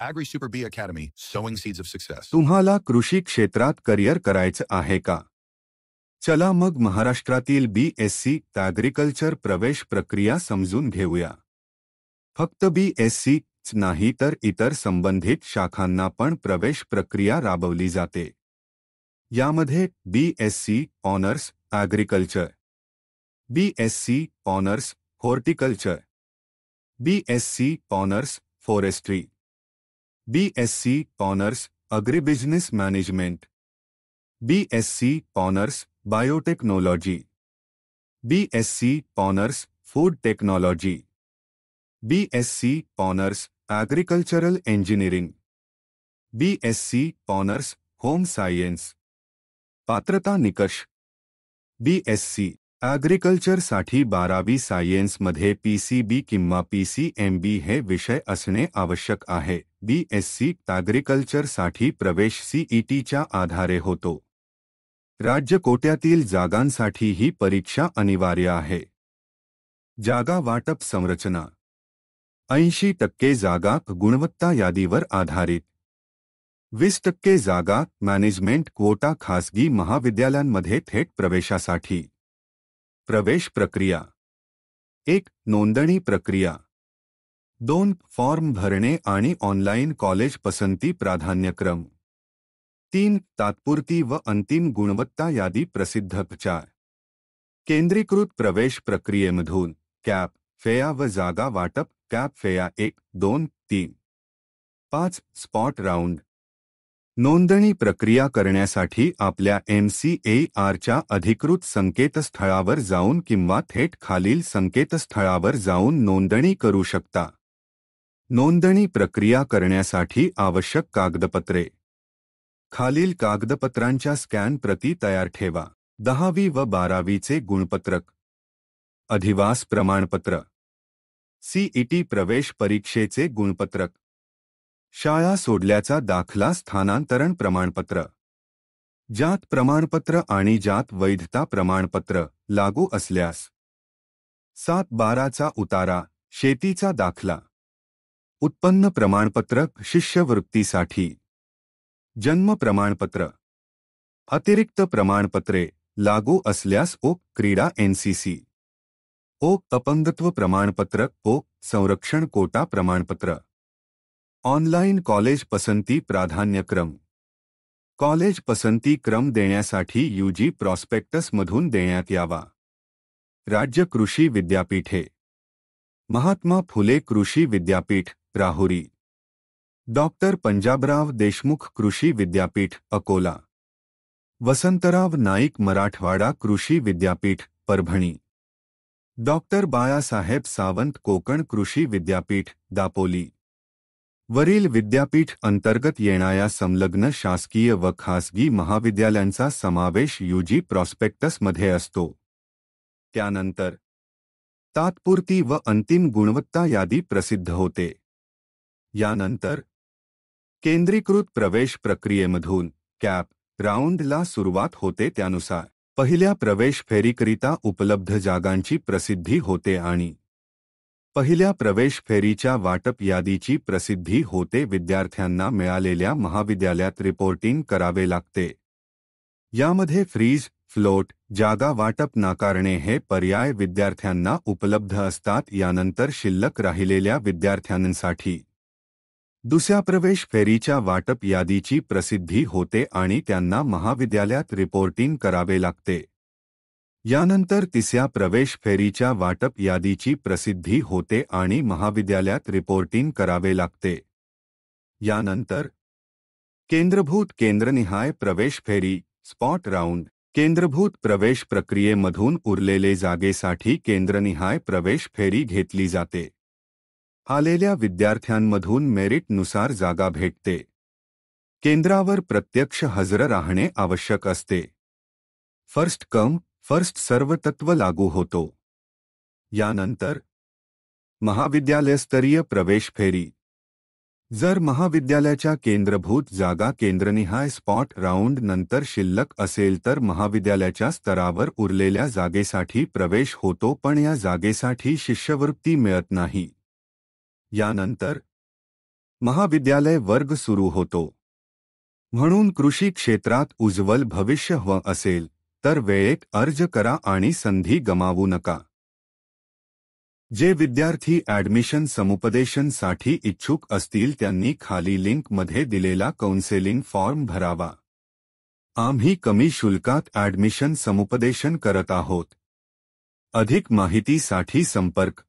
Agri Super B Academy, sowing seeds of success. तुम्हाला कृषी क्षेत्रात करिअर करायचं आहे का? चला मग महाराष्ट्रातील BSc ॲग्रिकल्चर प्रवेश प्रक्रिया समजून घेऊया. फक्त BSc च नाही तर इतर संबंधित शाखांना पण प्रवेश प्रक्रिया राबवली जाते. यामध्ये BSc honours agriculture, BSc honours horticulture, BSc honours forestry, BSc honours agribusiness management, BSc honours biotechnology, BSc honours food technology, BSc honours agricultural engineering, BSc honours home science. पात्रता निकष. BSc ॲग्रिकल्चरसाठी 12वी सायन्समध्ये PCB किंवा PCMB हे विषय असणे आवश्यक आहे. BSc ॲग्रिकल्चरसाठी प्रवेश CETच्या आधारे होतो. राज्य कोट्यातील जागांसाठी ही परीक्षा अनिवार्य आहे. जागा वाटप संरचना. 80% जागा गुणवत्ता यादीवर आधारित. 20% जागा मॅनेजमेंट क्वोटा खासगी महाविद्यालयांमध्ये थेट प्रवेशासाठी. प्रवेश प्रक्रिया. 1. नोंदणी प्रक्रिया. 2. फॉर्म भरणे आणि ऑनलाईन कॉलेज पसंती प्राधान्यक्रम. 3. तात्पुरती व अंतिम गुणवत्ता यादी प्रसिद्ध. 4. केंद्रीकृत प्रवेश प्रक्रियेमधून कॅप, फेया व जागा वाटप. कॅप फेया 1, 2, 3. 5. Spot round. नोंदणी प्रक्रिया करण्यासाठी आपल्या MCARच्या अधिकृत संकेतस्थळावर जाऊन किंवा थेट खालील संकेतस्थळावर जाऊन नोंदणी करू शकता. नोंदणी प्रक्रिया करण्यासाठी आवश्यक कागदपत्रे. खालील कागदपत्रांच्या स्कॅन प्रती तयार ठेवा. 10वी व 12वीचे गुणपत्रक, अधिवास प्रमाणपत्र, CET प्रवेश परीक्षेचे गुणपत्रक, शाळा सोडल्याचा दाखला, स्थानांतरण प्रमाणपत्र, जात प्रमाणपत्र आणि जात वैधता प्रमाणपत्र लागू असल्यास, 7/12चा उतारा, शेतीचा दाखला, उत्पन्न प्रमाणपत्र शिष्यवृत्तीसाठी, जन्म प्रमाणपत्र, अतिरिक्त प्रमाणपत्रे लागू असल्यास क्रीडा NCC, अपंगत्व प्रमाणपत्र, संरक्षण कोटा प्रमाणपत्र. ऑनलाईन कॉलेज पसंती प्राधान्यक्रम. कॉलेज पसंती क्रम देण्यासाठी UG प्रॉस्पेक्टसमधून देण्यात यावा. राज्य कृषी विद्यापीठे. महात्मा फुले कृषी विद्यापीठ राहुरी, डॉक्टर पंजाबराव देशमुख कृषी विद्यापीठ अकोला, वसंतराव नाईक मराठवाडा कृषी विद्यापीठ परभणी, डॉक्टर बाळासाहेब सावंत कोकण कृषी विद्यापीठ दापोली. वरील विद्यापीठ अंतर्गत येणाऱ्या संलग्न शासकीय व खासगी महाविद्यालयांचा समावेश UG प्रॉस्पेक्टसमध्ये असतो. त्यानंतर तात्पुरती व अंतिम गुणवत्ता यादी प्रसिद्ध होते. यानंतर केंद्रीकृत प्रवेश प्रक्रियेमधून कॅप राऊंडला सुरुवात होते. त्यानुसार पहिल्या प्रवेश फेरीकरिता उपलब्ध जागांची प्रसिद्धी होते आणि पहिल्या प्रवेश फेरीच्या वाटप यादीची प्रसिद्धी होते. विद्यार्थ्यांना मिळालेल्या महाविद्यालयात रिपोर्टिंग करावे लागते. यामध्ये फ्रीज, फ्लोट, जागा वाटप नाकारणे हे पर्याय विद्यार्थ्यांना उपलब्ध असतात. यानंतर शिल्लक राहिलेल्या विद्यार्थ्यांसाठी दुसऱ्या प्रवेश फेरीच्या वाटप यादीची प्रसिद्धी होते आणि त्यांना महाविद्यालयात रिपोर्टिंग करावे लागते. यानंतर तिसऱ्या प्रवेश फेरीच्या वाटप यादीची प्रसिद्धी होते आणि महाविद्यालयात रिपोर्टिंग करावे लागते. यानंतर केंद्रभूत केंद्रनिहाय प्रवेश फेरी स्पॉट राऊंड. केंद्रभूत प्रवेश प्रक्रियेमधून उरलेले जागेसाठी केंद्रनिहाय प्रवेश फेरी घेतली जाते. आलेल्या विद्यार्थ्यांमधून मेरिटनुसार जागा भेटते. केंद्रावर प्रत्यक्ष हजर राहणे आवश्यक असते. फर्स्ट कम फर्स्ट सर्व तत्व लागू होतो. यानंतर महाविद्यालयस्तरीय प्रवेश फेरी. जर महाविद्यालयाच्या केंद्रभूत जागा केंद्रनिहाय स्पॉट राऊंड नंतर शिल्लक असेल तर महाविद्यालयाच्या स्तरावर उरलेल्या जागेसाठी प्रवेश होतो, पण या जागेसाठी शिष्यवृत्ती मिळत नाही. यानंतर महाविद्यालय वर्ग सुरू होतो. म्हणून कृषी क्षेत्रात उज्ज्वल भविष्य हवं असेल तर वेळेत अर्ज करा आणि संधी गमावू नका. जे विद्यार्थी ॲडमिशन समुपदेशनसाठी इच्छुक असतील त्यांनी खाली लिंकमध्ये दिलेला काउन्सेलिंग फॉर्म भरावा. आम्ही कमी शुल्कात ॲडमिशन समुपदेशन करत आहोत. अधिक माहितीसाठी संपर्क